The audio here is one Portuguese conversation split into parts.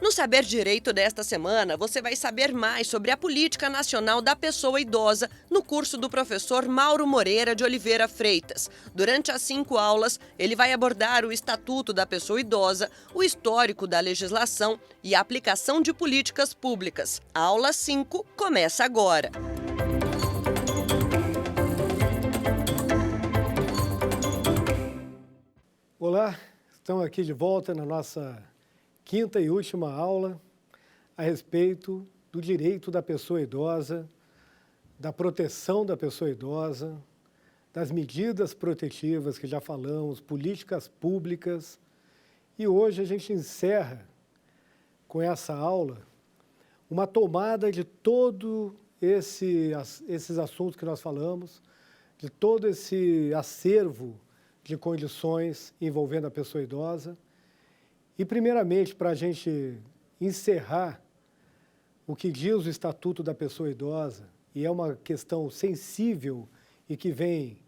No Saber Direito desta semana, você vai saber mais sobre a Política Nacional da Pessoa Idosa no curso do professor Mauro Moreira de Oliveira Freitas. Durante as 5 aulas, ele vai abordar o Estatuto da Pessoa Idosa, o histórico da legislação e a aplicação de políticas públicas. A aula 5 começa agora. Olá, estamos aqui de volta na nossa quinta e última aula a respeito do direito da pessoa idosa, da proteção da pessoa idosa, das medidas protetivas que já falamos, políticas públicas. E hoje a gente encerra com essa aula uma tomada de todo esses assuntos que nós falamos, de todo esse acervo de condições envolvendo a pessoa idosa. E, primeiramente, para a gente encerrar o que diz o Estatuto da Pessoa Idosa, e é uma questão sensível e que vem,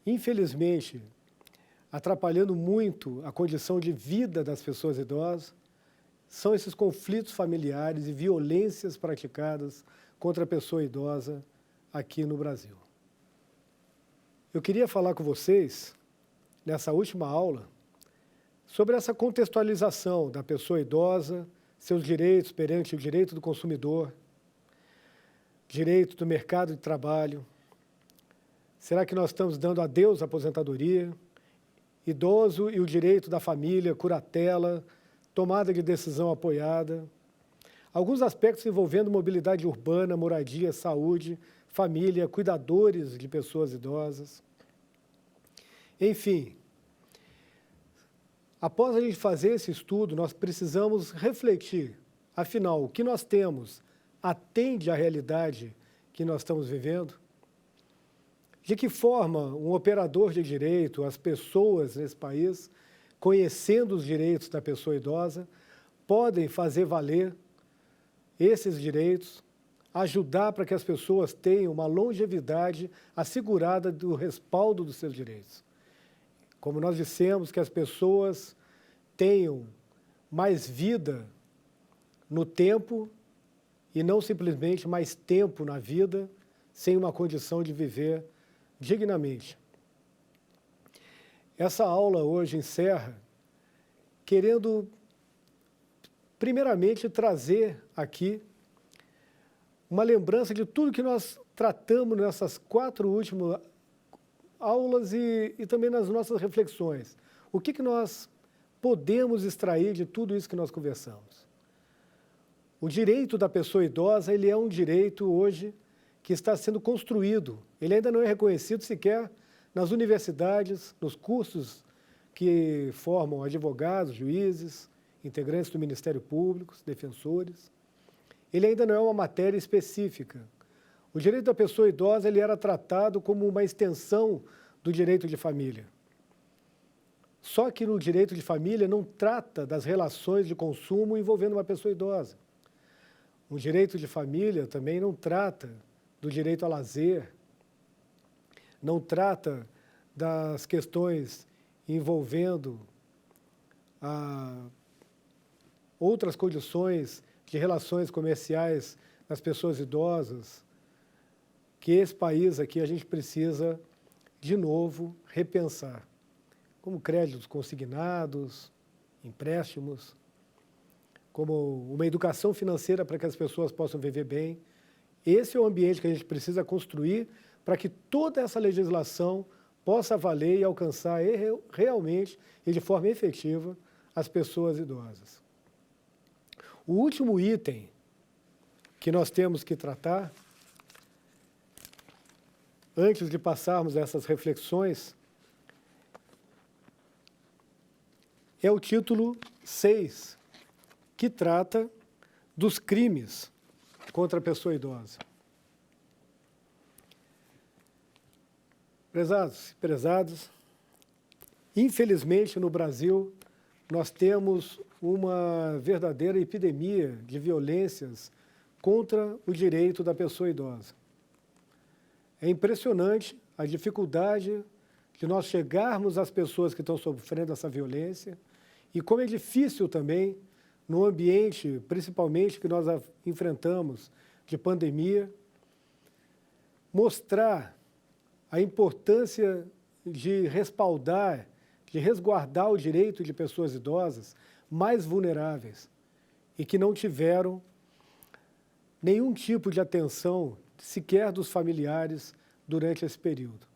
infelizmente, atrapalhando muito a condição de vida das pessoas idosas, são esses conflitos familiares e violências praticadas contra a pessoa idosa aqui no Brasil. Eu queria falar com vocês, nessa última aula, sobre essa contextualização da pessoa idosa, seus direitos perante o direito do consumidor, direito do mercado de trabalho. Será que nós estamos dando adeus à aposentadoria? Idoso e o direito da família, curatela, tomada de decisão apoiada. Alguns aspectos envolvendo mobilidade urbana, moradia, saúde, família, cuidadores de pessoas idosas. Enfim, após a gente fazer esse estudo, nós precisamos refletir, afinal, o que nós temos atende à realidade que nós estamos vivendo? De que forma um operador de direito, as pessoas nesse país, conhecendo os direitos da pessoa idosa, podem fazer valer esses direitos, ajudar para que as pessoas tenham uma longevidade assegurada do respaldo dos seus direitos. Como nós dissemos, que as pessoas tenham mais vida no tempo e não simplesmente mais tempo na vida, sem uma condição de viver dignamente. Essa aula hoje encerra querendo, primeiramente, trazer aqui uma lembrança de tudo que nós tratamos nessas 4 últimas aulas e também nas nossas reflexões. O que nós podemos extrair de tudo isso que nós conversamos? O direito da pessoa idosa, ele é um direito hoje que está sendo construído. Ele ainda não é reconhecido sequer nas universidades, nos cursos que formam advogados, juízes, integrantes do Ministério Público, defensores. Ele ainda não é uma matéria específica. O direito da pessoa idosa ele era tratado como uma extensão do direito de família. Só que no direito de família não trata das relações de consumo envolvendo uma pessoa idosa. O direito de família também não trata do direito a lazer, não trata das questões envolvendo outras condições de relações comerciais das pessoas idosas, que esse país aqui a gente precisa, de novo, repensar, como créditos consignados, empréstimos, como uma educação financeira para que as pessoas possam viver bem. Esse é o ambiente que a gente precisa construir para que toda essa legislação possa valer e alcançar realmente e de forma efetiva as pessoas idosas. O último item que nós temos que tratar, antes de passarmos essas reflexões, é o título 6, que trata dos crimes contra a pessoa idosa. Prezados e prezadas, infelizmente no Brasil nós temos uma verdadeira epidemia de violências contra o direito da pessoa idosa. É impressionante a dificuldade de nós chegarmos às pessoas que estão sofrendo essa violência e como é difícil também no ambiente, principalmente que nós enfrentamos de pandemia, mostrar a importância de respaldar, de resguardar o direito de pessoas idosas mais vulneráveis e que não tiveram nenhum tipo de atenção sequer dos familiares durante esse período.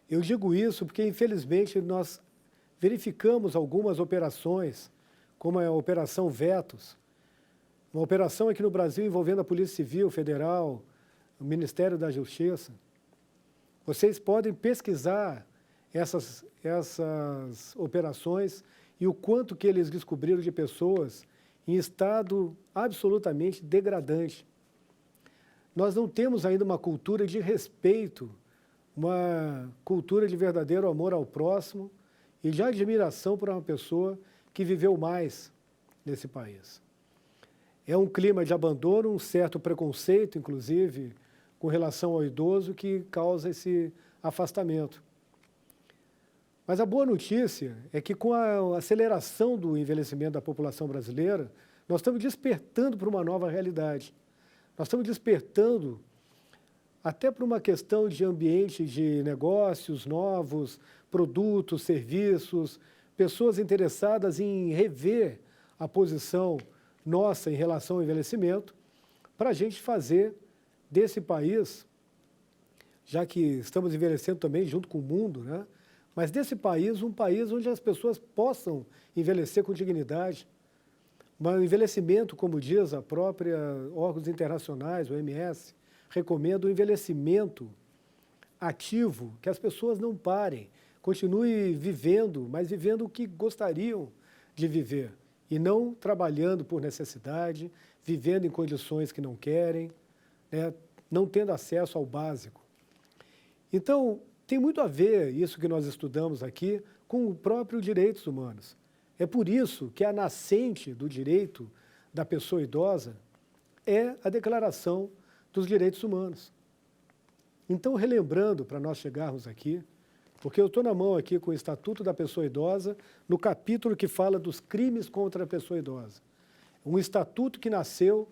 Eu digo isso porque, infelizmente, nós verificamos algumas operações, como a Operação Vetos, uma operação aqui no Brasil envolvendo a Polícia Civil Federal, o Ministério da Justiça. Vocês podem pesquisar essas operações e o quanto que eles descobriram de pessoas em estado absolutamente degradante. Nós não temos ainda uma cultura de respeito, uma cultura de verdadeiro amor ao próximo e de admiração por uma pessoa que viveu mais nesse país. É um clima de abandono, um certo preconceito, inclusive, com relação ao idoso, que causa esse afastamento. Mas a boa notícia é que, com a aceleração do envelhecimento da população brasileira, nós estamos despertando para uma nova realidade. Nós estamos despertando até para uma questão de ambiente de negócios novos, produtos, serviços, pessoas interessadas em rever a posição nossa em relação ao envelhecimento, para a gente fazer desse país, já que estamos envelhecendo também junto com o mundo, né? Mas desse país, um país onde as pessoas possam envelhecer com dignidade. Um envelhecimento, como diz a própria órgãos internacionais, o OMS, recomenda um envelhecimento ativo, que as pessoas não parem, continuem vivendo, mas vivendo o que gostariam de viver, e não trabalhando por necessidade, vivendo em condições que não querem, né, não tendo acesso ao básico. Então, tem muito a ver isso que nós estudamos aqui com o próprio direitos humanos. É por isso que a nascente do direito da pessoa idosa é a Declaração dos Direitos Humanos. Então, relembrando, para nós chegarmos aqui, porque eu estou na mão aqui com o Estatuto da Pessoa Idosa, no capítulo que fala dos crimes contra a pessoa idosa. Um estatuto que nasceu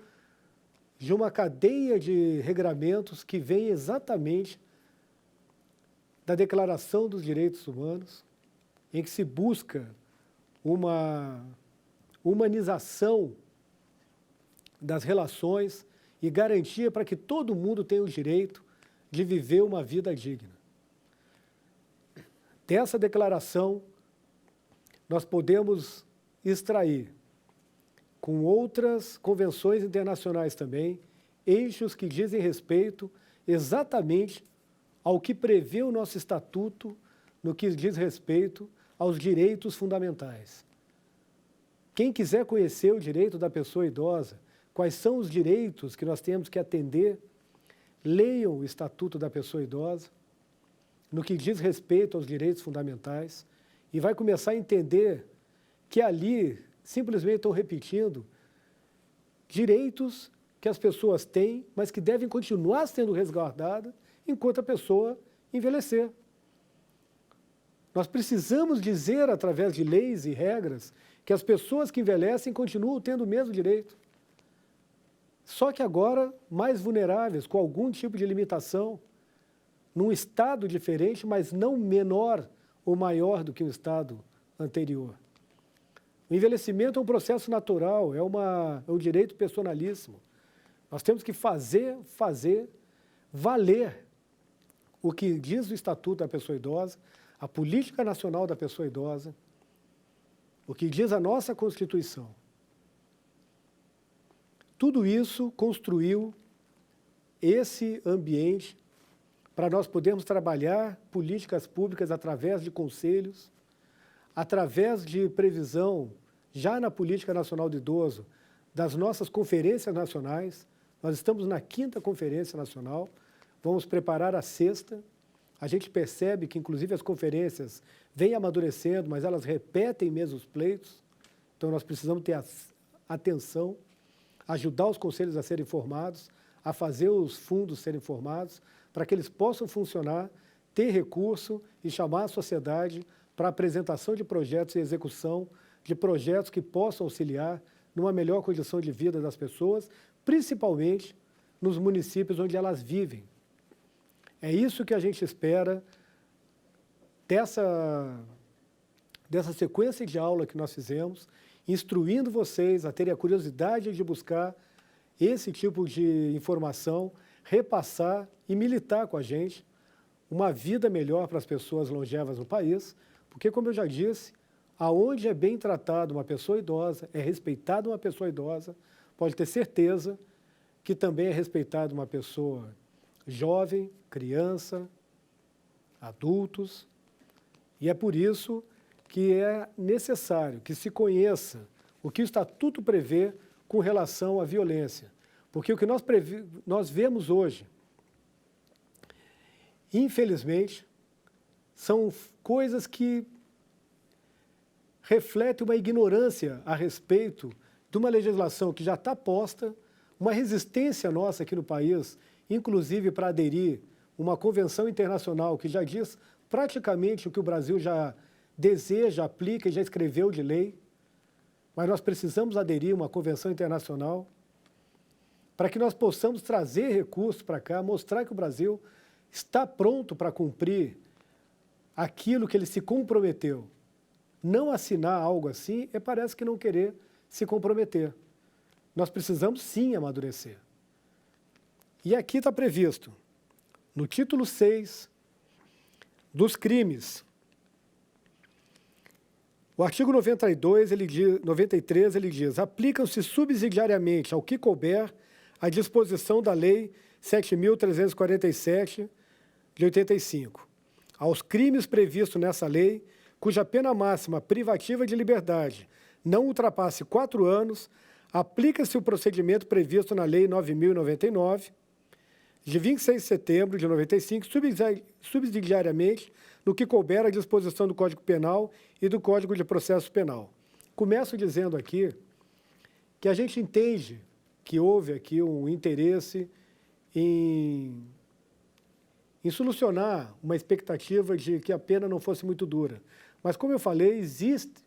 de uma cadeia de regramentos que vem exatamente da Declaração dos Direitos Humanos, em que se busca uma humanização das relações e garantia para que todo mundo tenha o direito de viver uma vida digna. Dessa declaração, nós podemos extrair, com outras convenções internacionais também, eixos que dizem respeito exatamente ao que prevê o nosso estatuto no que diz respeito aos direitos fundamentais. Quem quiser conhecer o direito da pessoa idosa, quais são os direitos que nós temos que atender, leiam o Estatuto da Pessoa Idosa, no que diz respeito aos direitos fundamentais, e vai começar a entender que ali simplesmente estão repetindo direitos que as pessoas têm, mas que devem continuar sendo resguardadas enquanto a pessoa envelhecer. Nós precisamos dizer, através de leis e regras, que as pessoas que envelhecem continuam tendo o mesmo direito. Só que agora mais vulneráveis, com algum tipo de limitação, num estado diferente, mas não menor ou maior do que o estado anterior. O envelhecimento é um processo natural, é um direito personalíssimo. Nós temos que fazer valer o que diz o Estatuto da Pessoa Idosa, a Política Nacional da Pessoa Idosa, o que diz a nossa Constituição. Tudo isso construiu esse ambiente para nós podermos trabalhar políticas públicas através de conselhos, através de previsão, já na Política Nacional do Idoso, das nossas conferências nacionais. Nós estamos na 5ª Conferência Nacional, vamos preparar a 6ª. A gente percebe que, inclusive, as conferências vêm amadurecendo, mas elas repetem mesmo os pleitos. Então, nós precisamos ter atenção, ajudar os conselhos a serem formados, a fazer os fundos serem formados, para que eles possam funcionar, ter recurso e chamar a sociedade para a apresentação de projetos e execução de projetos que possam auxiliar numa melhor condição de vida das pessoas, principalmente nos municípios onde elas vivem. É isso que a gente espera dessa sequência de aula que nós fizemos, instruindo vocês a terem a curiosidade de buscar esse tipo de informação, repassar e militar com a gente uma vida melhor para as pessoas longevas no país, porque, como eu já disse, aonde é bem tratado uma pessoa idosa, é respeitada uma pessoa idosa, pode ter certeza que também é respeitada uma pessoa jovem, criança, adultos, e é por isso que é necessário que se conheça o que o Estatuto prevê com relação à violência. Porque o que nós vemos hoje, infelizmente, são coisas que refletem uma ignorância a respeito de uma legislação que já está posta, uma resistência nossa aqui no país, inclusive para aderir uma convenção internacional que já diz praticamente o que o Brasil já deseja, aplica e já escreveu de lei, mas nós precisamos aderir a uma convenção internacional para que nós possamos trazer recursos para cá, mostrar que o Brasil está pronto para cumprir aquilo que ele se comprometeu. Não assinar algo assim parece que não querer se comprometer. Nós precisamos sim amadurecer. E aqui está previsto, no título 6 dos crimes, o artigo 93, ele diz, aplicam-se subsidiariamente ao que couber a disposição da Lei 7.347, de 85, aos crimes previstos nessa lei, cuja pena máxima privativa de liberdade não ultrapasse 4 anos, aplica-se o procedimento previsto na Lei 9.099, de 26 de setembro de 95, subsidiariamente, no que couber a disposição do Código Penal e do Código de Processo Penal. Começo dizendo aqui que a gente entende que houve aqui um interesse em solucionar uma expectativa de que a pena não fosse muito dura. Mas, como eu falei, existe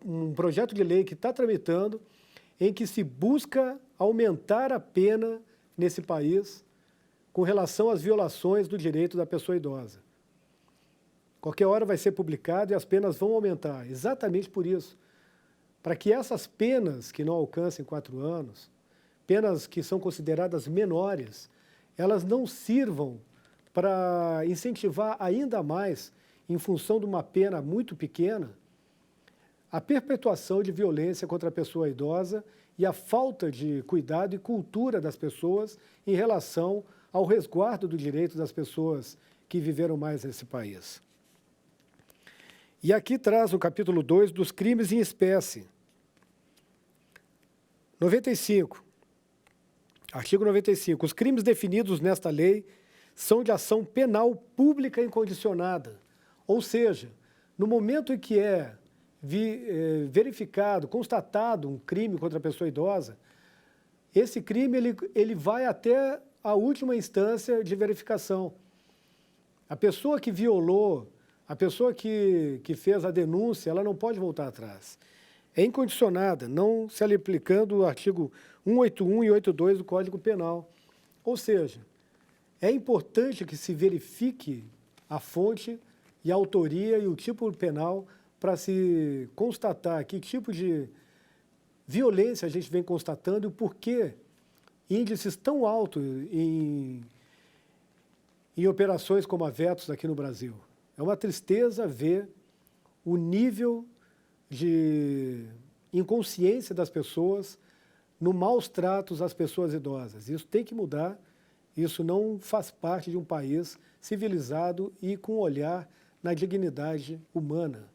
um projeto de lei que está tramitando em que se busca aumentar a pena nesse país com relação às violações do direito da pessoa idosa. Qualquer hora vai ser publicado e as penas vão aumentar, exatamente por isso. Para que essas penas que não alcancem 4 anos, penas que são consideradas menores, elas não sirvam para incentivar ainda mais, em função de uma pena muito pequena, a perpetuação de violência contra a pessoa idosa e a falta de cuidado e cultura das pessoas em relação ao resguardo do direito das pessoas que viveram mais nesse país. E aqui traz o capítulo 2 dos crimes em espécie. 95. Artigo 95. Os crimes definidos nesta lei são de ação penal pública incondicionada. Ou seja, no momento em que é verificado, constatado um crime contra a pessoa idosa, esse crime ele vai até a última instância de verificação. A pessoa que violou, a pessoa que fez a denúncia, ela não pode voltar atrás. É incondicionada, não se aplicando o artigo 181 e 82 do Código Penal. Ou seja, é importante que se verifique a fonte e a autoria e o tipo penal para se constatar que tipo de violência a gente vem constatando e o porquê índices tão altos em operações como a Vetos aqui no Brasil. É uma tristeza ver o nível de inconsciência das pessoas no maus tratos às pessoas idosas. Isso tem que mudar, isso não faz parte de um país civilizado e com olhar na dignidade humana.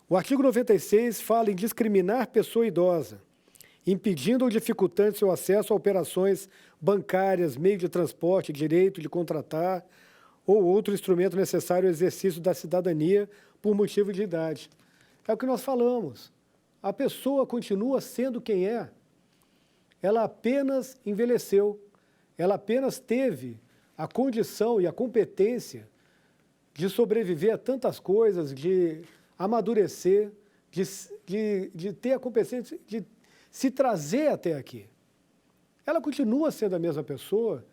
O artigo 96 fala em discriminar pessoa idosa, impedindo ou dificultando seu acesso a operações bancárias, meio de transporte, direito de contratar ou outro instrumento necessário ao exercício da cidadania por motivo de idade. É o que nós falamos. A pessoa continua sendo quem é. Ela apenas envelheceu. Ela apenas teve a condição e a competência de sobreviver a tantas coisas, de amadurecer, de ter a competência de se trazer até aqui. Ela continua sendo a mesma pessoa,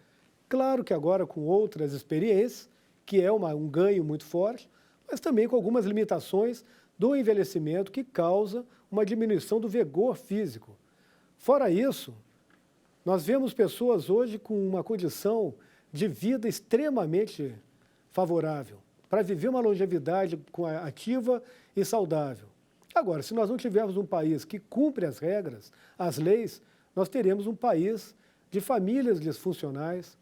claro que agora com outras experiências, que é um ganho muito forte, mas também com algumas limitações do envelhecimento que causa uma diminuição do vigor físico. Fora isso, nós vemos pessoas hoje com uma condição de vida extremamente favorável, para viver uma longevidade ativa e saudável. Agora, se nós não tivermos um país que cumpre as regras, as leis, nós teremos um país de famílias disfuncionais,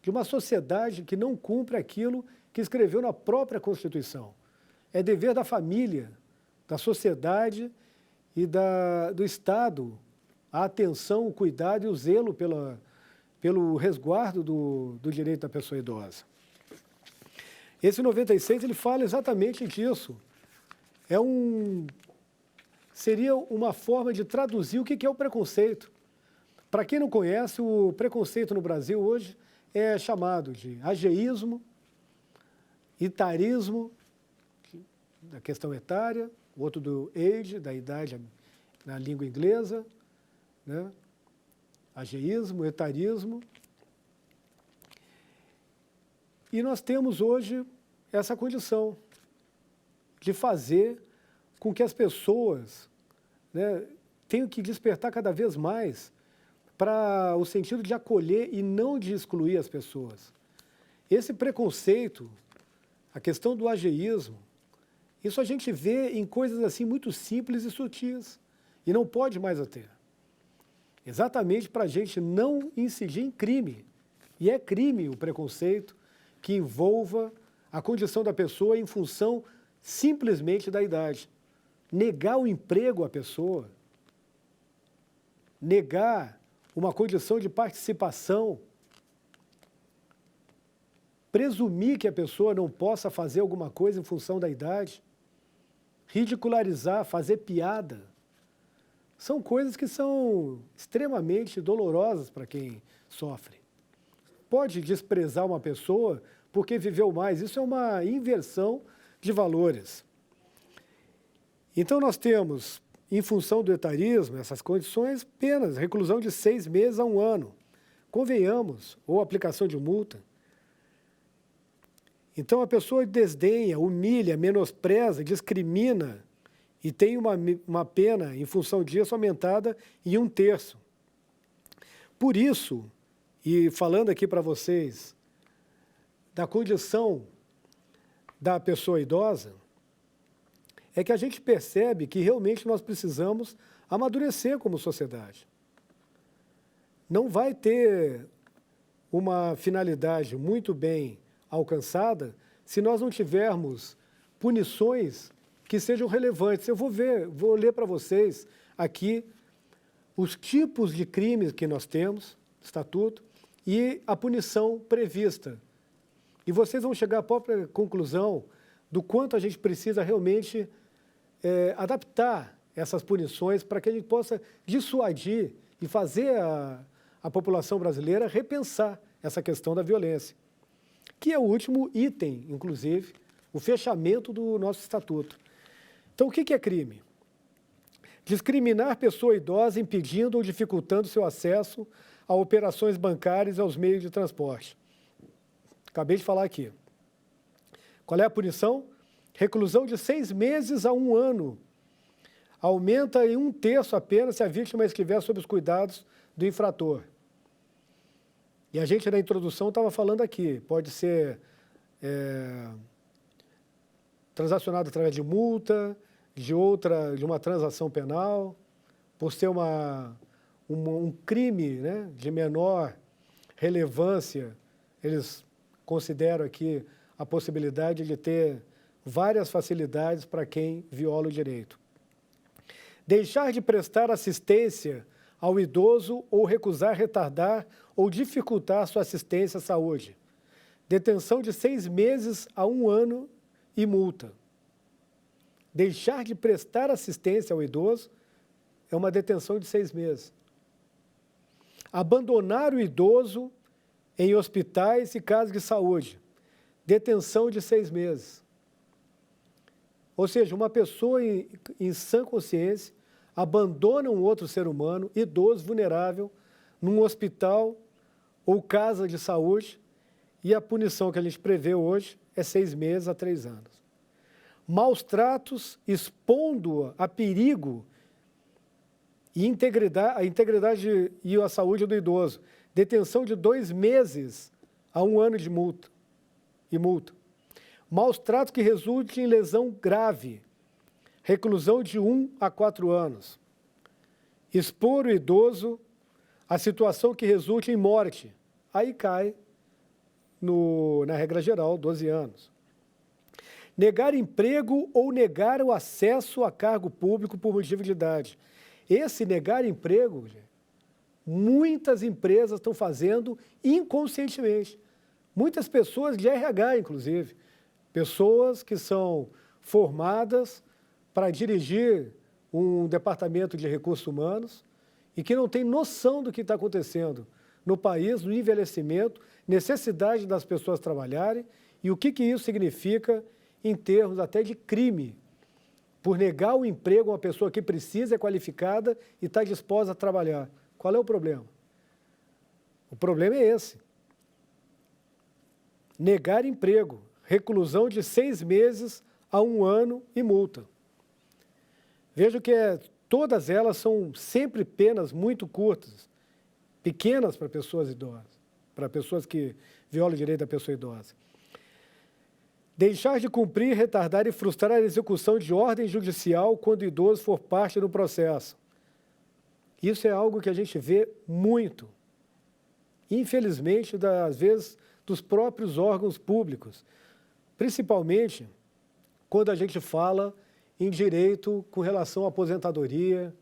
de uma sociedade que não cumpre aquilo que escreveu na própria Constituição. É dever da família, da sociedade e do Estado a atenção, o cuidado e o zelo pelo resguardo do direito da pessoa idosa. Esse 96, ele fala exatamente disso. Seria uma forma de traduzir o que é o preconceito. Para quem não conhece, o preconceito no Brasil hoje é chamado de ageísmo, etarismo, da questão etária, outro do age, da idade na língua inglesa, né? Ageísmo, etarismo. E nós temos hoje essa condição de fazer com que as pessoas, né, tenham que despertar cada vez mais para o sentido de acolher e não de excluir as pessoas. Esse preconceito, a questão do ageísmo, isso a gente vê em coisas assim muito simples e sutis, e não pode mais ter. Exatamente para a gente não incidir em crime. E é crime o preconceito que envolva a condição da pessoa em função simplesmente da idade. Negar o emprego à pessoa, negar uma condição de participação, presumir que a pessoa não possa fazer alguma coisa em função da idade, ridicularizar, fazer piada, são coisas que são extremamente dolorosas para quem sofre. Pode desprezar uma pessoa porque viveu mais, isso é uma inversão de valores. Então nós temos, em função do etarismo, essas condições, penas, reclusão de 6 meses a 1 ano, convenhamos, ou aplicação de multa. Então a pessoa desdenha, humilha, menospreza, discrimina e tem uma pena, em função disso, aumentada em 1/3. Por isso, e falando aqui para vocês da condição da pessoa idosa, é que a gente percebe que realmente nós precisamos amadurecer como sociedade. Não vai ter uma finalidade muito bem alcançada se nós não tivermos punições que sejam relevantes. Eu vou ler para vocês aqui os tipos de crimes que nós temos, estatuto, e a punição prevista. E vocês vão chegar à própria conclusão do quanto a gente precisa realmente adaptar essas punições para que a gente possa dissuadir e fazer a população brasileira repensar essa questão da violência, que é o último item, inclusive, o fechamento do nosso estatuto. Então, o que é crime? Discriminar pessoa idosa impedindo ou dificultando seu acesso a operações bancárias e aos meios de transporte. Acabei de falar aqui. Qual é a punição? Reclusão de 6 meses a 1 ano. Aumenta em 1/3 apenas se a vítima estiver sob os cuidados do infrator. E a gente, na introdução, estava falando aqui, pode ser transacionado através de multa, de uma transação penal, por ser um crime, né, de menor relevância, eles consideram aqui a possibilidade de ter várias facilidades para quem viola o direito. Deixar de prestar assistência ao idoso ou recusar, retardar ou dificultar sua assistência à saúde. Detenção de 6 meses a 1 ano e multa. Deixar de prestar assistência ao idoso é uma detenção de 6 meses. Abandonar o idoso em hospitais e casas de saúde. Detenção de 6 meses. Ou seja, uma pessoa em sã consciência abandona um outro ser humano, idoso, vulnerável, num hospital ou casa de saúde, e a punição que a gente prevê hoje é 6 meses a 3 anos. Maus tratos, expondo-a a perigo e a integridade e a saúde do idoso. Detenção de 2 meses a 1 ano de multa. Maus tratos que resultem em lesão grave. Reclusão de 1 a 4 anos. Expor o idoso a situação que resulte em morte. Aí cai, na regra geral, 12 anos. Negar emprego ou negar o acesso a cargo público por motivo de idade. Esse negar emprego, gente, muitas empresas estão fazendo inconscientemente. Muitas pessoas de RH, inclusive. Pessoas que são formadas para dirigir um departamento de recursos humanos e que não têm noção do que está acontecendo no país, no envelhecimento, necessidade das pessoas trabalharem e o que isso significa em termos até de crime, por negar o emprego a uma pessoa que precisa, é qualificada e está disposta a trabalhar. Qual é o problema? O problema é esse. Negar emprego, reclusão de 6 meses a 1 ano e multa. Vejo que todas elas são sempre penas muito curtas, pequenas para pessoas idosas, para pessoas que violam o direito da pessoa idosa. Deixar de cumprir, retardar e frustrar a execução de ordem judicial quando o idoso for parte do processo. Isso é algo que a gente vê muito. Infelizmente, às vezes, dos próprios órgãos públicos. Principalmente quando a gente fala em direito com relação à aposentadoria,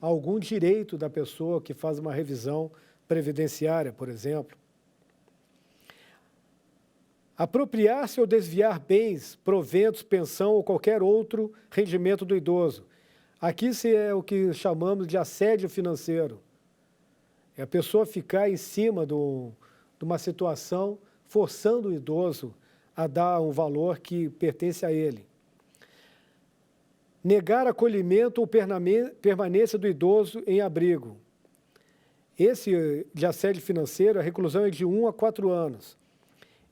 algum direito da pessoa que faz uma revisão previdenciária, por exemplo. Apropriar-se ou desviar bens, proventos, pensão ou qualquer outro rendimento do idoso. Aqui é o que chamamos de assédio financeiro. É a pessoa ficar em cima de uma situação, forçando o idoso a dar um valor que pertence a ele. Negar acolhimento ou permanência do idoso em abrigo. Esse de assédio financeiro, a reclusão é de 1 a 4 anos.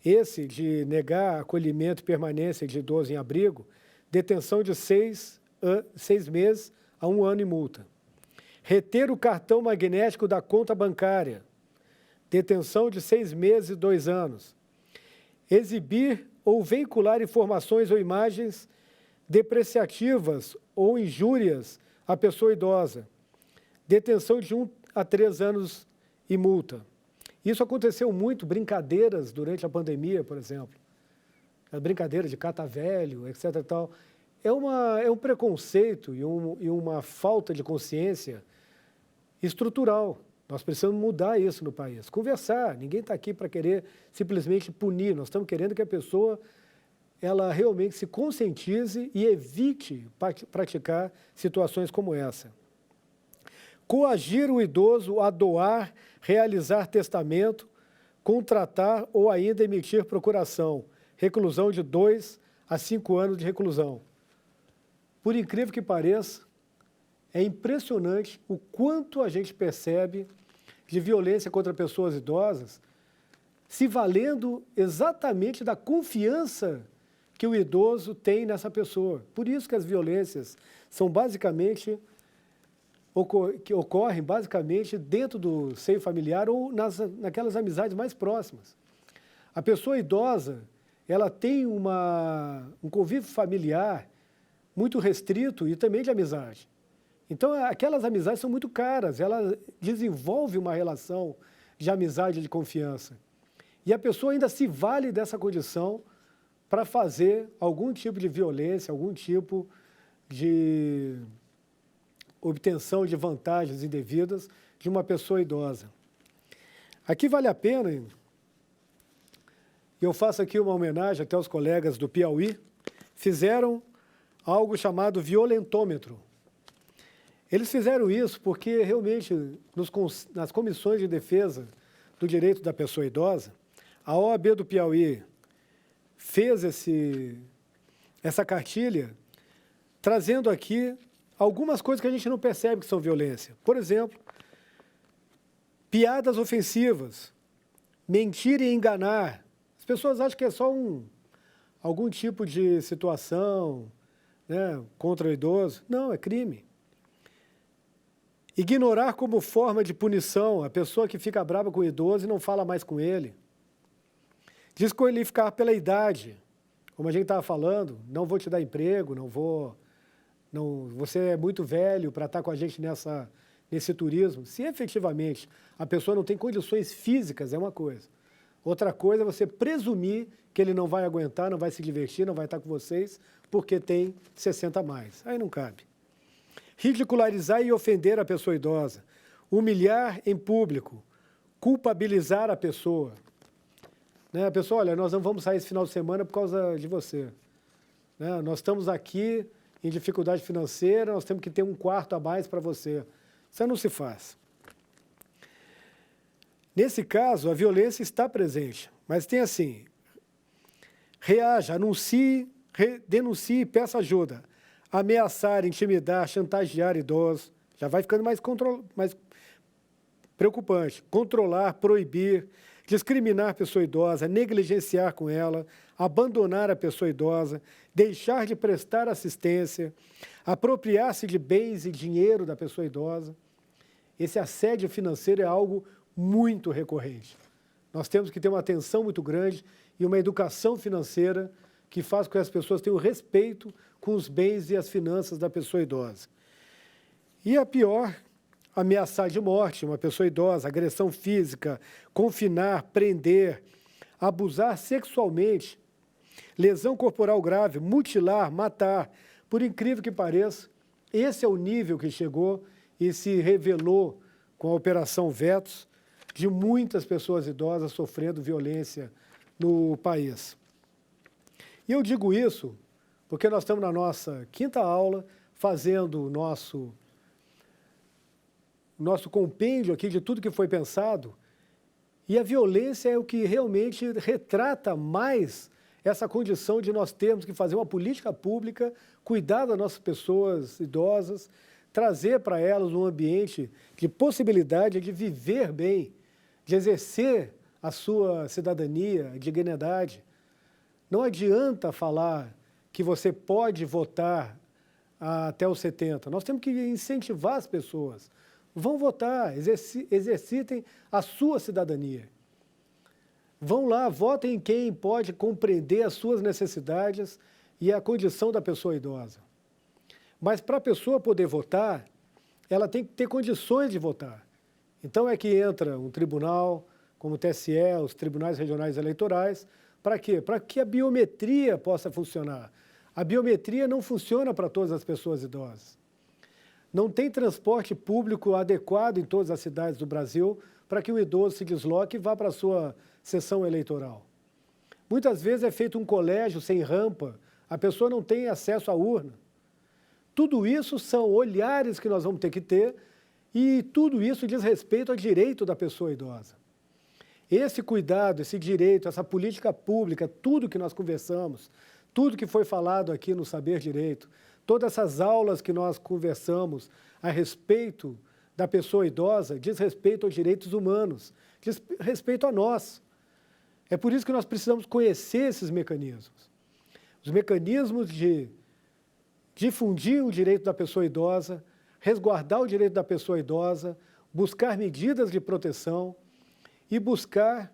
Esse de negar acolhimento e permanência de idoso em abrigo, detenção de 6 meses a 1 ano e multa. Reter o cartão magnético da conta bancária, detenção de 6 meses e 2 anos. Exibir ou veicular informações ou imagens depreciativas ou injúrias à pessoa idosa, detenção de 1 a 3 anos e multa. Isso aconteceu muito, brincadeiras durante a pandemia, por exemplo. As brincadeiras de cata-velho, etc. E tal. É um preconceito e uma falta de consciência estrutural. Nós precisamos mudar isso no país. Conversar, ninguém está aqui para querer simplesmente punir. Nós estamos querendo que a pessoa ela realmente se conscientize e evite praticar situações como essa. Coagir o idoso a doar, realizar testamento, contratar ou ainda emitir procuração. Reclusão de 2 a 5 anos de reclusão. Por incrível que pareça, é impressionante o quanto a gente percebe de violência contra pessoas idosas, se valendo exatamente da confiança que o idoso tem nessa pessoa. Por isso que as violências são basicamente que ocorrem basicamente dentro do seio familiar ou naquelas amizades mais próximas. A pessoa idosa, ela tem um convívio familiar muito restrito e também de amizade. Então, aquelas amizades são muito caras, ela desenvolve uma relação de amizade e de confiança. E a pessoa ainda se vale dessa condição para fazer algum tipo de violência, algum tipo de obtenção de vantagens indevidas de uma pessoa idosa. Aqui vale a pena, eu faço aqui uma homenagem até aos colegas do Piauí, fizeram algo chamado violentômetro. Eles fizeram isso porque realmente nas comissões de defesa do direito da pessoa idosa, a OAB do Piauí fez essa cartilha trazendo aqui algumas coisas que a gente não percebe que são violência. Por exemplo, piadas ofensivas, mentir e enganar. As pessoas acham que é só algum tipo de situação, né, contra o idoso. Não, é crime. Ignorar como forma de punição a pessoa que fica brava com o idoso e não fala mais com ele. Desqualificar pela idade. Como a gente estava falando, não vou te dar emprego, você é muito velho para estar com a gente nesse turismo. Se efetivamente a pessoa não tem condições físicas, é uma coisa. Outra coisa é você presumir que ele não vai aguentar, não vai se divertir, não vai estar com vocês, porque tem 60 a mais. Aí não cabe. Ridicularizar e ofender a pessoa idosa. Humilhar em público. Culpabilizar a pessoa. Né? A pessoa, olha, nós não vamos sair esse final de semana por causa de você. Né? Nós estamos aqui em dificuldade financeira, nós temos que ter um quarto a mais para você. Isso não se faz. Nesse caso, a violência está presente, mas tem assim, reaja, anuncie, denuncie e peça ajuda. Ameaçar, intimidar, chantagear idosos, já vai ficando mais preocupante. Controlar, proibir, discriminar a pessoa idosa, negligenciar com ela, abandonar a pessoa idosa, deixar de prestar assistência, apropriar-se de bens e dinheiro da pessoa idosa. Esse assédio financeiro é algo muito recorrente. Nós temos que ter uma atenção muito grande e uma educação financeira que faz com que as pessoas tenham respeito com os bens e as finanças da pessoa idosa. E a pior, ameaçar de morte uma pessoa idosa, agressão física, confinar, prender, abusar sexualmente, lesão corporal grave, mutilar, matar. Por incrível que pareça, esse é o nível que chegou e se revelou com a Operação Vetos, de muitas pessoas idosas sofrendo violência no país. E eu digo isso porque nós estamos na nossa quinta aula, fazendo o nosso compêndio aqui de tudo que foi pensado, e a violência é o que realmente retrata mais essa condição de nós termos que fazer uma política pública, cuidar das nossas pessoas idosas, trazer para elas um ambiente de possibilidade de viver bem, de exercer a sua cidadania, dignidade. Não adianta falar que você pode votar até os 70. Nós temos que incentivar as pessoas. Vão votar, exercitem a sua cidadania. Vão lá, votem em quem pode compreender as suas necessidades e a condição da pessoa idosa. Mas para a pessoa poder votar, ela tem que ter condições de votar. Então é que entra um tribunal, como o TSE, os tribunais regionais eleitorais, para quê? Para que a biometria possa funcionar. A biometria não funciona para todas as pessoas idosas. Não tem transporte público adequado em todas as cidades do Brasil para que o idoso se desloque e vá para a sua sessão eleitoral. Muitas vezes é feito um colégio sem rampa, a pessoa não tem acesso à urna. Tudo isso são olhares que nós vamos ter que ter e tudo isso diz respeito ao direito da pessoa idosa. Esse cuidado, esse direito, essa política pública, tudo que nós conversamos, tudo que foi falado aqui no Saber Direito, todas essas aulas que nós conversamos a respeito da pessoa idosa, diz respeito aos direitos humanos, diz respeito a nós. É por isso que nós precisamos conhecer esses mecanismos. Os mecanismos de difundir o direito da pessoa idosa, resguardar o direito da pessoa idosa, buscar medidas de proteção e buscar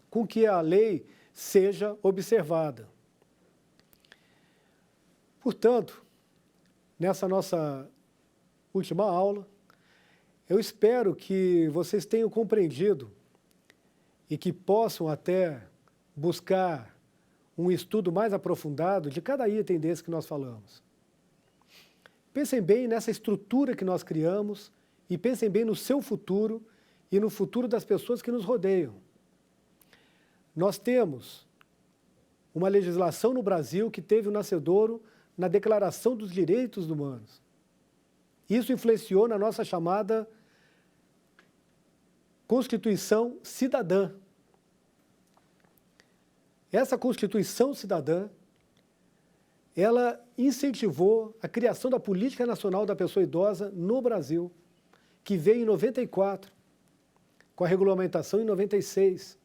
com que a lei seja observada. Portanto, nessa nossa última aula, eu espero que vocês tenham compreendido e que possam até buscar um estudo mais aprofundado de cada item desse que nós falamos. Pensem bem nessa estrutura que nós criamos e pensem bem no seu futuro e no futuro das pessoas que nos rodeiam. Nós temos uma legislação no Brasil que teve o nascedouro na Declaração dos Direitos Humanos. Isso influenciou na nossa chamada Constituição Cidadã. Essa Constituição Cidadã, ela incentivou a criação da Política Nacional da Pessoa Idosa no Brasil, que veio em 94, com a regulamentação em 96.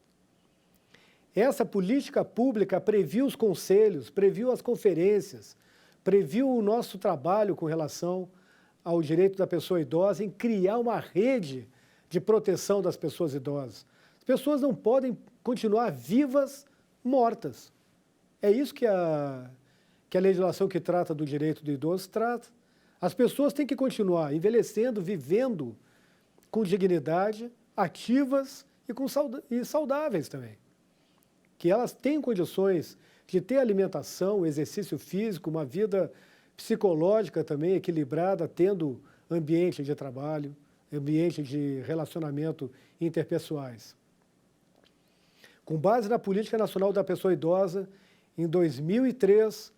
Essa política pública previu os conselhos, previu as conferências, previu o nosso trabalho com relação ao direito da pessoa idosa em criar uma rede de proteção das pessoas idosas. As pessoas não podem continuar vivas, mortas. É isso que a legislação que trata do direito do idoso trata. As pessoas têm que continuar envelhecendo, vivendo com dignidade, ativas e saudáveis também. Que elas tenham condições de ter alimentação, exercício físico, uma vida psicológica também equilibrada, tendo ambiente de trabalho, ambiente de relacionamento interpessoais. Com base na Política Nacional da Pessoa Idosa, em 2003,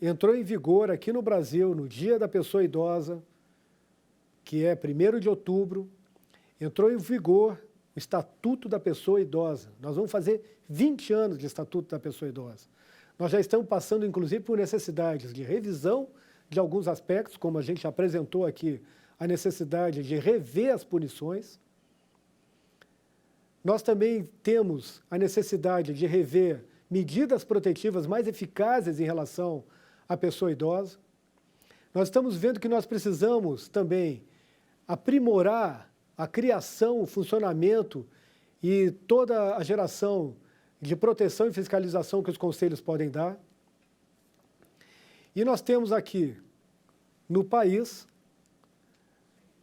entrou em vigor aqui no Brasil, no Dia da Pessoa Idosa, que é 1º de outubro, entrou em vigor o Estatuto da Pessoa Idosa. Nós vamos fazer 20 anos de Estatuto da Pessoa Idosa. Nós já estamos passando, inclusive, por necessidades de revisão de alguns aspectos, como a gente apresentou aqui, a necessidade de rever as punições. Nós também temos a necessidade de rever medidas protetivas mais eficazes em relação à pessoa idosa. Nós estamos vendo que nós precisamos também aprimorar a criação, o funcionamento e toda a geração de proteção e fiscalização que os conselhos podem dar. E nós temos aqui, no país,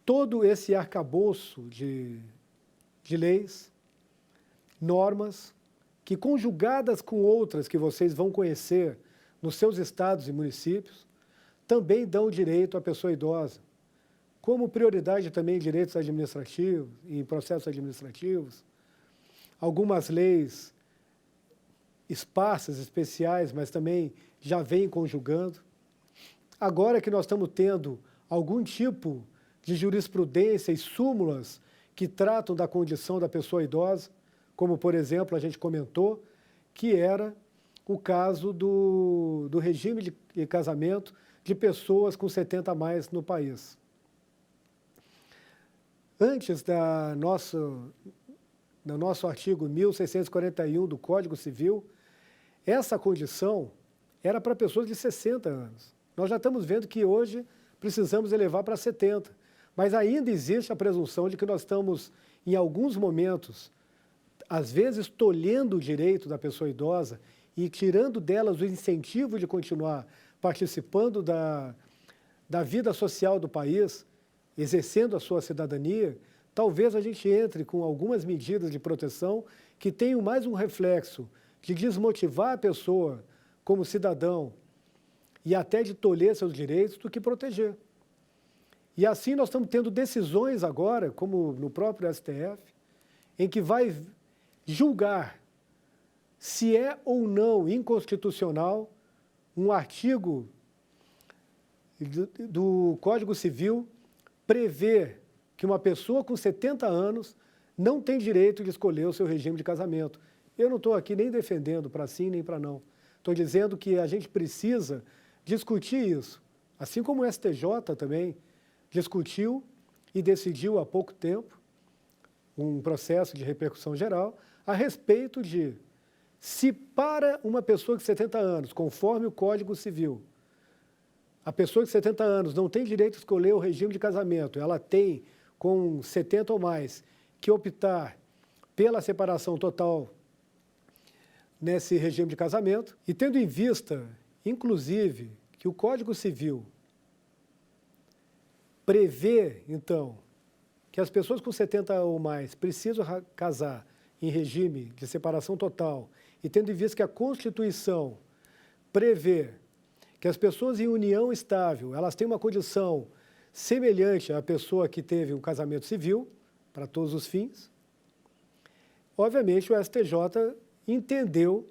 todo esse arcabouço de leis, normas, que conjugadas com outras que vocês vão conhecer nos seus estados e municípios, também dão direito à pessoa idosa, como prioridade também direitos administrativos e processos administrativos, algumas leis esparsas, especiais, mas também já vêm conjugando. Agora que nós estamos tendo algum tipo de jurisprudência e súmulas que tratam da condição da pessoa idosa, como, por exemplo, a gente comentou, que era o caso do regime de casamento de pessoas com 70 a mais no país. Antes do nosso artigo 1641 do Código Civil, essa condição era para pessoas de 60 anos. Nós já estamos vendo que hoje precisamos elevar para 70, mas ainda existe a presunção de que nós estamos, em alguns momentos, às vezes tolhendo o direito da pessoa idosa e tirando delas o incentivo de continuar participando da vida social do país, exercendo a sua cidadania. Talvez a gente entre com algumas medidas de proteção que tenham mais um reflexo de desmotivar a pessoa como cidadão e até de tolher seus direitos do que proteger. E assim nós estamos tendo decisões agora, como no próprio STF, em que vai julgar se é ou não inconstitucional um artigo do Código Civil prever que uma pessoa com 70 anos não tem direito de escolher o seu regime de casamento. Eu não estou aqui nem defendendo para sim nem para não. Estou dizendo que a gente precisa discutir isso, assim como o STJ também discutiu e decidiu há pouco tempo um processo de repercussão geral a respeito de se para uma pessoa de 70 anos, conforme o Código Civil, a pessoa de 70 anos não tem direito de escolher o regime de casamento, ela tem, com 70 ou mais, que optar pela separação total nesse regime de casamento, e tendo em vista, inclusive, que o Código Civil prevê, então, que as pessoas com 70 ou mais precisam casar em regime de separação total, e tendo em vista que a Constituição prevê que as pessoas em união estável, elas têm uma condição semelhante à pessoa que teve um casamento civil, para todos os fins, obviamente o STJ entendeu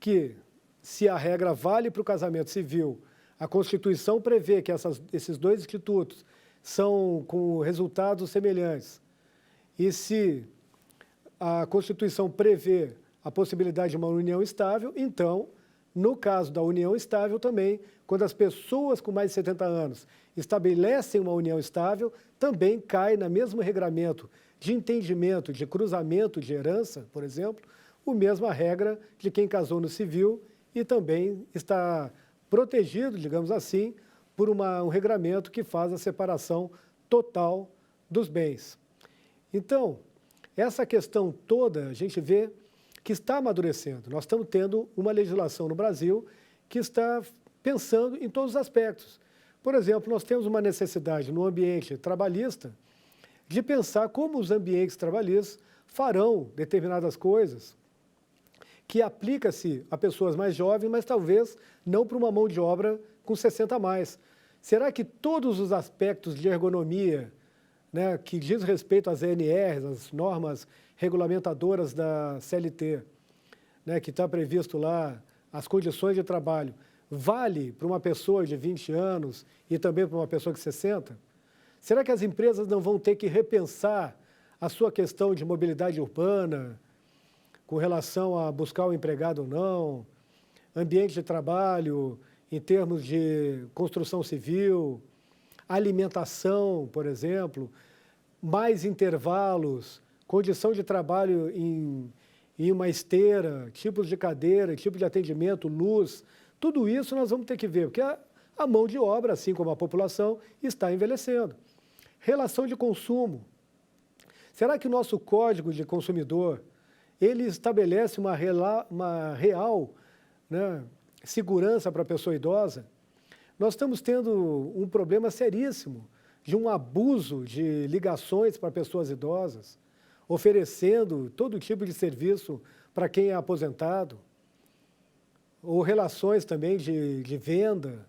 que, se a regra vale para o casamento civil, a Constituição prevê que esses dois institutos são com resultados semelhantes, e se a Constituição prevê a possibilidade de uma união estável, então No caso da união estável também, quando as pessoas com mais de 70 anos estabelecem uma união estável, também cai no mesmo regramento de entendimento, de cruzamento de herança, por exemplo, a mesma regra de quem casou no civil e também está protegido, digamos assim, por um regramento que faz a separação total dos bens. Então, essa questão toda, a gente vê que está amadurecendo. Nós estamos tendo uma legislação no Brasil que está pensando em todos os aspectos. Por exemplo, nós temos uma necessidade no ambiente trabalhista de pensar como os ambientes trabalhistas farão determinadas coisas que aplica-se a pessoas mais jovens, mas talvez não para uma mão de obra com 60 a mais. Será que todos os aspectos de ergonomia, né, que diz respeito às ANRs, as normas regulamentadoras da CLT, né, que está previsto lá, as condições de trabalho, vale para uma pessoa de 20 anos e também para uma pessoa de 60? Será que as empresas não vão ter que repensar a sua questão de mobilidade urbana, com relação a buscar o empregado ou não, ambiente de trabalho, em termos de construção civil, alimentação, por exemplo, mais intervalos, condição de trabalho em uma esteira, tipos de cadeira, tipo de atendimento, luz, tudo isso nós vamos ter que ver, porque a mão de obra, assim como a população, está envelhecendo. Relação de consumo. Será que o nosso Código de Consumidor, ele estabelece uma real, né, segurança para a pessoa idosa? Nós estamos tendo um problema seríssimo de um abuso de ligações para pessoas idosas, oferecendo todo tipo de serviço para quem é aposentado, ou relações também de venda,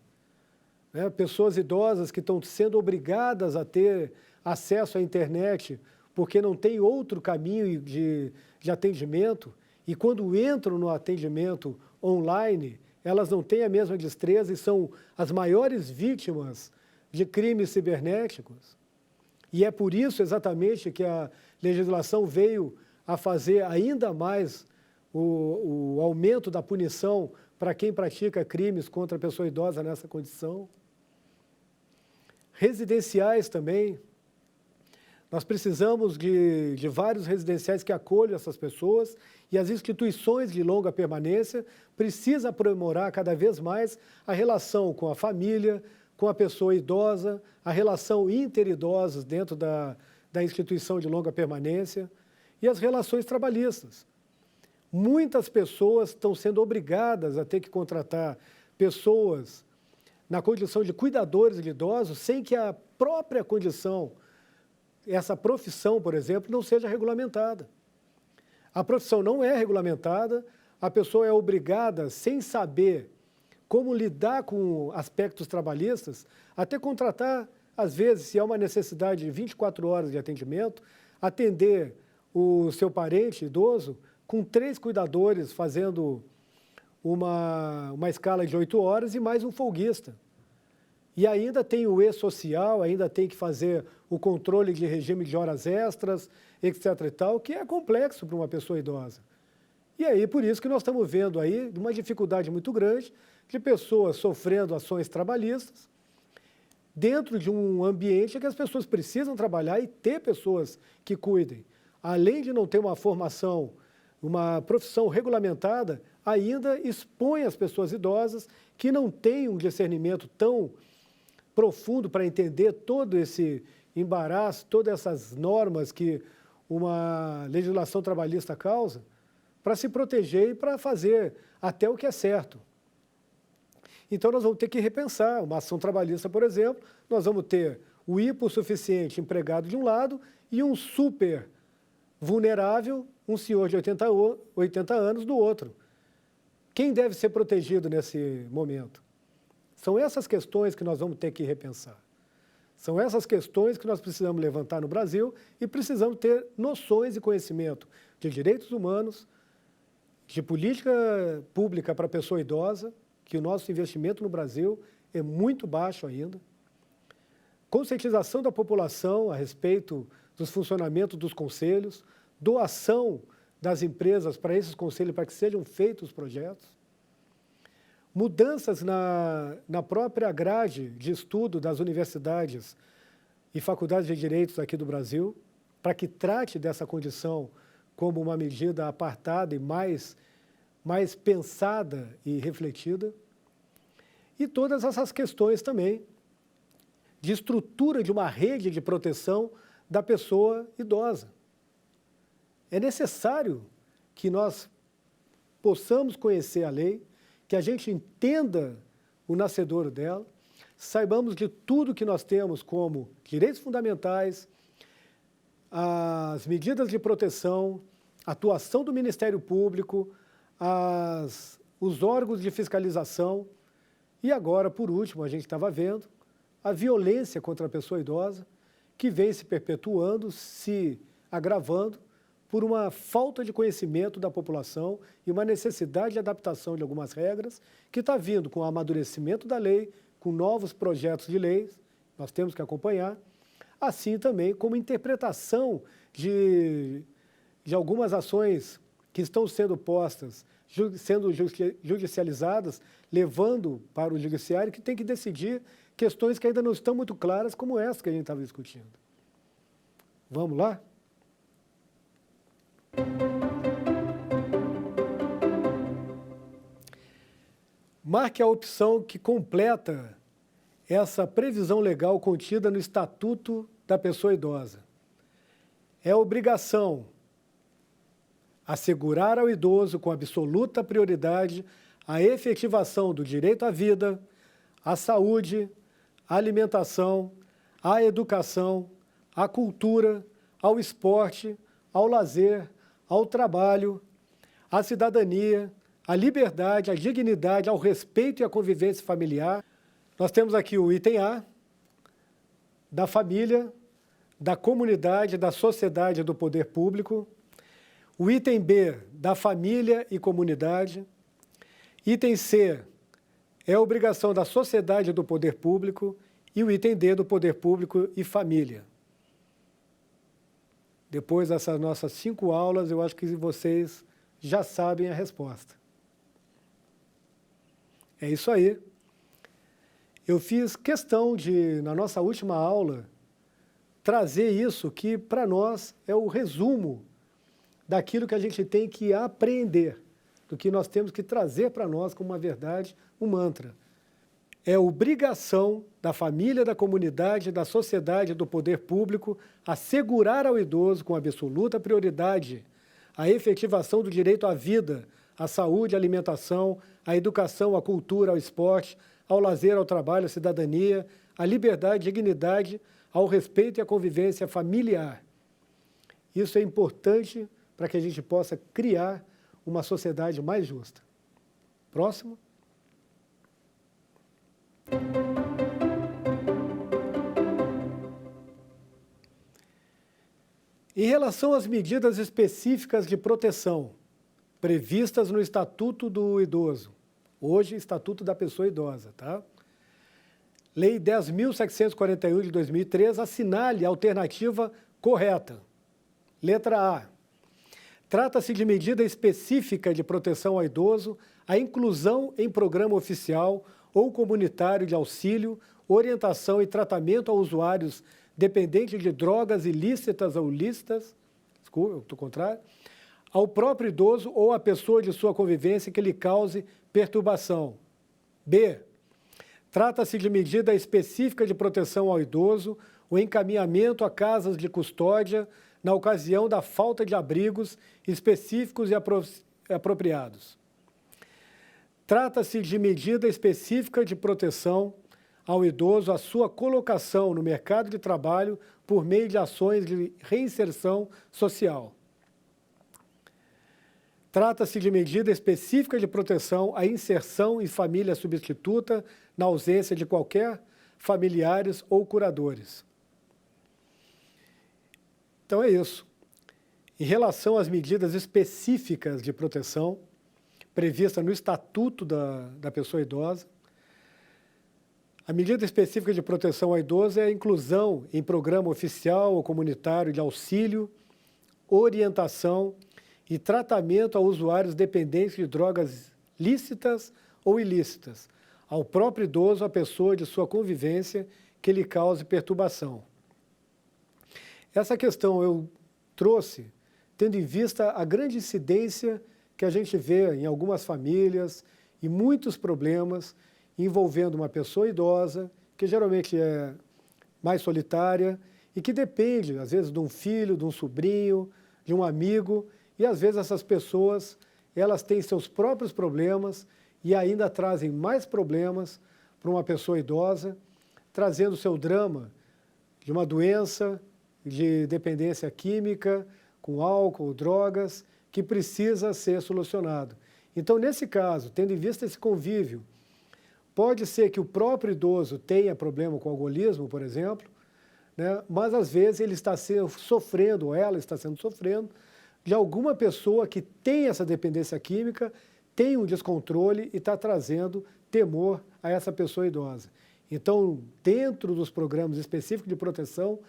né? Pessoas idosas que estão sendo obrigadas a ter acesso à internet porque não tem outro caminho de atendimento, e quando entram no atendimento online, elas não têm a mesma destreza e são as maiores vítimas de crimes cibernéticos. E é por isso exatamente que a legislação veio a fazer ainda mais o aumento da punição para quem pratica crimes contra a pessoa idosa nessa condição. Residenciais também. Nós precisamos de vários residenciais que acolham essas pessoas, e as instituições de longa permanência precisam aprimorar cada vez mais a relação com a família, com a pessoa idosa, a relação interidosa dentro da instituição de longa permanência e as relações trabalhistas. Muitas pessoas estão sendo obrigadas a ter que contratar pessoas na condição de cuidadores de idosos sem que a própria condição, essa profissão, por exemplo, não seja regulamentada. A profissão não é regulamentada, a pessoa é obrigada, sem saber como lidar com aspectos trabalhistas, até contratar, às vezes, se há uma necessidade de 24 horas de atendimento, atender o seu parente idoso com 3 cuidadores fazendo uma escala de 8 horas e mais um folguista. E ainda tem o e-social, ainda tem que fazer o controle de regime de horas extras, etc. e tal, que é complexo para uma pessoa idosa. E aí, por isso que nós estamos vendo aí uma dificuldade muito grande de pessoas sofrendo ações trabalhistas dentro de um ambiente em que as pessoas precisam trabalhar e ter pessoas que cuidem. Além de não ter uma formação, uma profissão regulamentada, ainda expõe as pessoas idosas que não têm um discernimento tão profundo para entender todo esse embaraço, todas essas normas que uma legislação trabalhista causa, para se proteger e para fazer até o que é certo. Então, nós vamos ter que repensar uma ação trabalhista, por exemplo, nós vamos ter o hipossuficiente empregado de um lado e um super vulnerável, um senhor de 80 anos do outro. Quem deve ser protegido nesse momento? São essas questões que nós vamos ter que repensar. São essas questões que nós precisamos levantar no Brasil e precisamos ter noções e conhecimento de direitos humanos, de política pública para a pessoa idosa, que o nosso investimento no Brasil é muito baixo ainda. Conscientização da população a respeito dos funcionamentos dos conselhos, doação das empresas para esses conselhos para que sejam feitos os projetos. mudanças na própria grade de estudo das universidades e faculdades de direitos aqui do Brasil, para que trate dessa condição como uma medida apartada e mais pensada e refletida. E todas essas questões também de estrutura de uma rede de proteção da pessoa idosa. É necessário que nós possamos conhecer a lei, que a gente entenda o nascedouro dela, saibamos de tudo que nós temos como direitos fundamentais, as medidas de proteção, a atuação do Ministério Público, os órgãos de fiscalização e agora, por último, a gente estava vendo a violência contra a pessoa idosa que vem se perpetuando, se agravando por uma falta de conhecimento da população e uma necessidade de adaptação de algumas regras que está vindo com o amadurecimento da lei, com novos projetos de leis, nós temos que acompanhar, assim também como interpretação de algumas ações que estão sendo postas, sendo judicializadas, levando para o judiciário, que tem que decidir questões que ainda não estão muito claras, como essa que a gente estava discutindo. Vamos lá? Marque a opção que completa essa previsão legal contida no Estatuto da Pessoa Idosa. É obrigação assegurar ao idoso com absoluta prioridade a efetivação do direito à vida, à saúde, à alimentação, à educação, à cultura, ao esporte, ao lazer, ao trabalho, à cidadania, à liberdade, à dignidade, ao respeito e à convivência familiar. Nós temos aqui o item A, da família, da comunidade, da sociedade e do poder público. O item B, da família e comunidade. Item C, é a obrigação da sociedade e do poder público. E o item D, do poder público e família. Depois dessas nossas 5 aulas, eu acho que vocês já sabem a resposta. É isso aí. Eu fiz questão de, na nossa última aula, trazer isso que, para nós, é o resumo daquilo que a gente tem que aprender, do que nós temos que trazer para nós como uma verdade, um mantra. É obrigação da família, da comunidade, da sociedade e do poder público assegurar ao idoso, com absoluta prioridade, a efetivação do direito à vida, à saúde, à alimentação, à educação, à cultura, ao esporte, ao lazer, ao trabalho, à cidadania, à liberdade, à dignidade, ao respeito e à convivência familiar. Isso é importante para que a gente possa criar uma sociedade mais justa. Próximo. Em relação às medidas específicas de proteção previstas no Estatuto do Idoso, hoje Estatuto da Pessoa Idosa, tá? Lei 10.741 de 2003, assinale a alternativa correta. Letra A. Trata-se de medida específica de proteção ao idoso, a inclusão em programa oficial ou comunitário de auxílio, orientação e tratamento a usuários dependentes de drogas ilícitas ou lícitas, desculpa, ao contrário, ao próprio idoso ou à pessoa de sua convivência que lhe cause perturbação. B. Trata-se de medida específica de proteção ao idoso, o encaminhamento a casas de custódia na ocasião da falta de abrigos específicos e apropriados. Trata-se de medida específica de proteção ao idoso, a sua colocação no mercado de trabalho por meio de ações de reinserção social. Trata-se de medida específica de proteção à inserção em família substituta na ausência de qualquer familiares ou curadores. Então é isso. Em relação às medidas específicas de proteção prevista no Estatuto da Pessoa Idosa, a medida específica de proteção ao idoso é a inclusão em programa oficial ou comunitário de auxílio, orientação e tratamento a usuários dependentes de drogas lícitas ou ilícitas ao próprio idoso ou à pessoa de sua convivência que lhe cause perturbação. Essa questão eu trouxe tendo em vista a grande incidência que a gente vê em algumas famílias e muitos problemas envolvendo uma pessoa idosa, que geralmente é mais solitária e que depende, às vezes, de um filho, de um sobrinho, de um amigo, e às vezes essas pessoas, elas têm seus próprios problemas e ainda trazem mais problemas para uma pessoa idosa, trazendo seu drama de uma doença, de dependência química, com álcool, drogas, que precisa ser solucionado. Então, nesse caso, tendo em vista esse convívio, pode ser que o próprio idoso tenha problema com o alcoolismo, por exemplo, né? Mas às vezes ele está sofrendo, ou ela está sofrendo, de alguma pessoa que tem essa dependência química, tem um descontrole e está trazendo temor a essa pessoa idosa. Então, dentro dos programas específicos de proteção,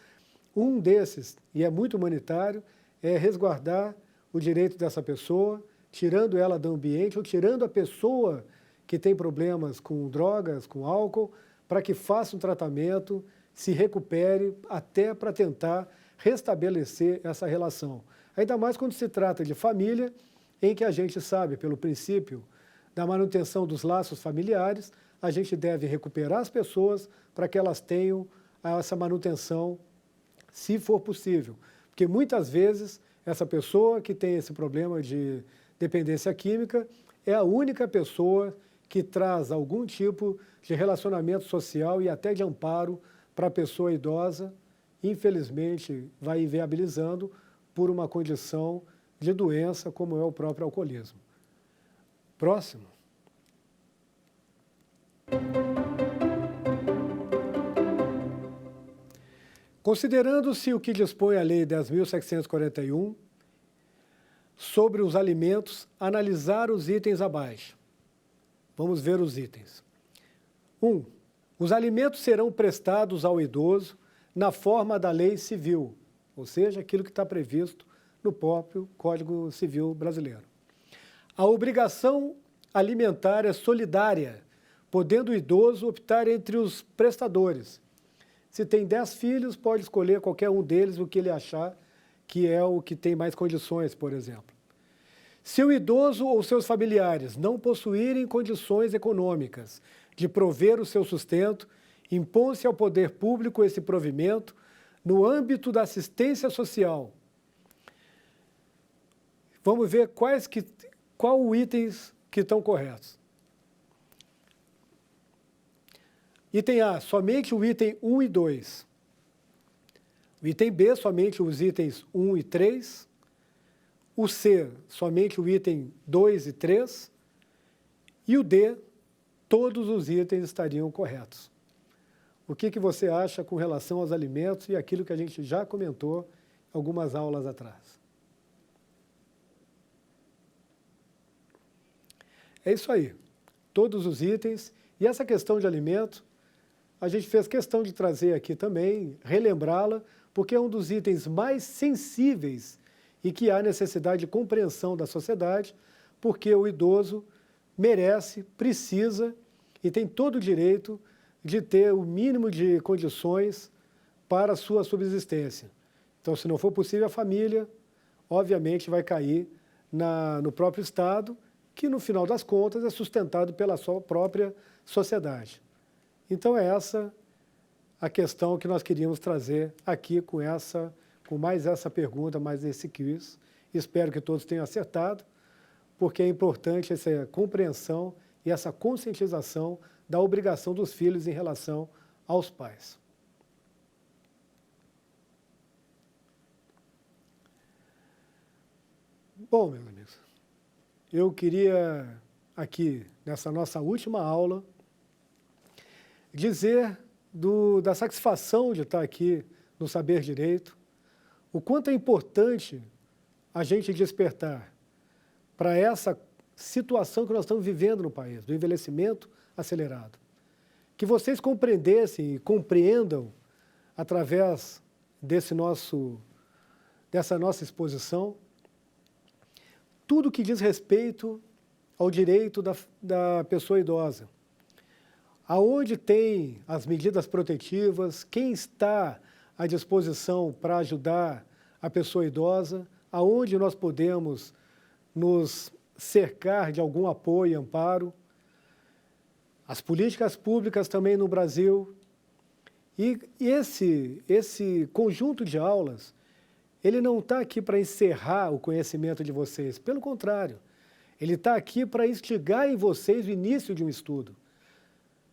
um desses, e é muito humanitário, é resguardar o direito dessa pessoa, tirando ela do ambiente ou tirando a pessoa que tem problemas com drogas, com álcool, para que faça um tratamento, se recupere, até para tentar restabelecer essa relação. Ainda mais quando se trata de família, em que a gente sabe, pelo princípio da manutenção dos laços familiares, a gente deve recuperar as pessoas para que elas tenham essa manutenção, se for possível. Porque muitas vezes essa pessoa que tem esse problema de dependência química é a única pessoa que traz algum tipo de relacionamento social e até de amparo para a pessoa idosa, infelizmente vai inviabilizando por uma condição de doença como é o próprio alcoolismo. Próximo. Considerando-se o que dispõe a Lei 10.741 sobre os alimentos, analisar os itens abaixo. Vamos ver os itens. 1. Os alimentos serão prestados ao idoso na forma da lei civil, ou seja, aquilo que está previsto no próprio Código Civil brasileiro. A obrigação alimentar é solidária, podendo o idoso optar entre os prestadores. Se tem 10 filhos, pode escolher qualquer um deles o que ele achar que é o que tem mais condições, por exemplo. Se o idoso ou seus familiares não possuírem condições econômicas de prover o seu sustento, impõe-se ao poder público esse provimento no âmbito da assistência social. Vamos ver quais itens que estão corretos. Item A, somente o item 1 e 2. O item B, somente os itens 1 e 3. O C, somente o item 2 e 3. E o D, todos os itens estariam corretos. O que você acha com relação aos alimentos e aquilo que a gente já comentou algumas aulas atrás? É isso aí, todos os itens. E essa questão de alimento, a gente fez questão de trazer aqui também, relembrá-la, porque é um dos itens mais sensíveis e que há necessidade de compreensão da sociedade, porque o idoso merece, precisa e tem todo o direito de ter o mínimo de condições para a sua subsistência. Então, se não for possível, a família, obviamente, vai cair no próprio Estado, que, no final das contas, é sustentado pela sua própria sociedade. Então, é essa a questão que nós queríamos trazer aqui com mais essa pergunta, mais esse quiz. Espero que todos tenham acertado, porque é importante essa compreensão e essa conscientização da obrigação dos filhos em relação aos pais. Bom, meus amigos, eu queria aqui, nessa nossa última aula, dizer da satisfação de estar aqui no Saber Direito, o quanto é importante a gente despertar para essa situação que nós estamos vivendo no país, do envelhecimento acelerado. Que vocês compreendessem e compreendam, através dessa nossa exposição, tudo que diz respeito ao direito da pessoa idosa. Aonde tem as medidas protetivas, quem está à disposição para ajudar a pessoa idosa, aonde nós podemos nos cercar de algum apoio e amparo, as políticas públicas também no Brasil. E esse conjunto de aulas, ele não está aqui para encerrar o conhecimento de vocês, pelo contrário, ele está aqui para instigar em vocês o início de um estudo,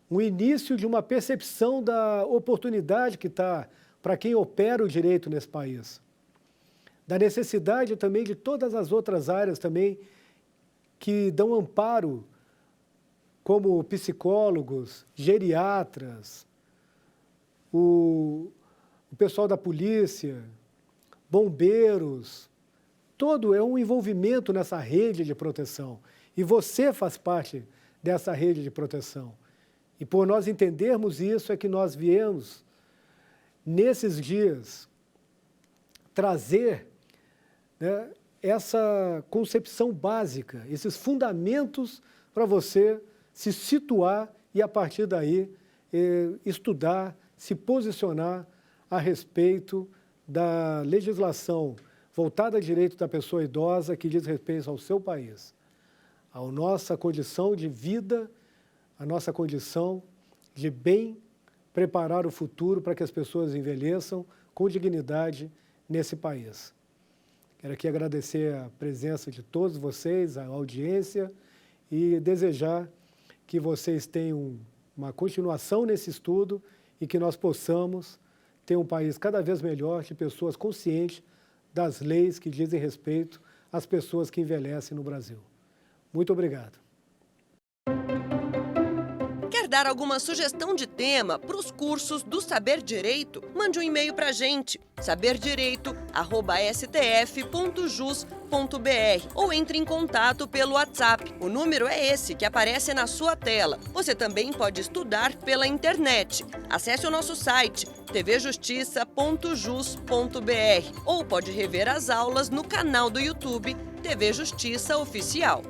o início de uma percepção da oportunidade que está para quem opera o direito nesse país, da necessidade também de todas as outras áreas também que dão amparo, como psicólogos, geriatras, o pessoal da polícia, bombeiros, todo é um envolvimento nessa rede de proteção. E você faz parte dessa rede de proteção. E por nós entendermos isso é que nós viemos, nesses dias, trazer, né, essa concepção básica, esses fundamentos para você se situar e, a partir daí, estudar, se posicionar a respeito da legislação voltada a direito da pessoa idosa que diz respeito ao seu país, à nossa condição de vida, a nossa condição de bem preparar o futuro para que as pessoas envelheçam com dignidade nesse país. Quero aqui agradecer a presença de todos vocês, a audiência, e desejar que vocês tenham uma continuação nesse estudo e que nós possamos ter um país cada vez melhor de pessoas conscientes das leis que dizem respeito às pessoas que envelhecem no Brasil. Muito obrigado. Quer dar alguma sugestão de tema para os cursos do Saber Direito? Mande um e-mail para a gente, saberdireito@stf.jus.br, ou entre em contato pelo WhatsApp. O número é esse que aparece na sua tela. Você também pode estudar pela internet. Acesse o nosso site tvjustiça.jus.br ou pode rever as aulas no canal do YouTube TV Justiça Oficial.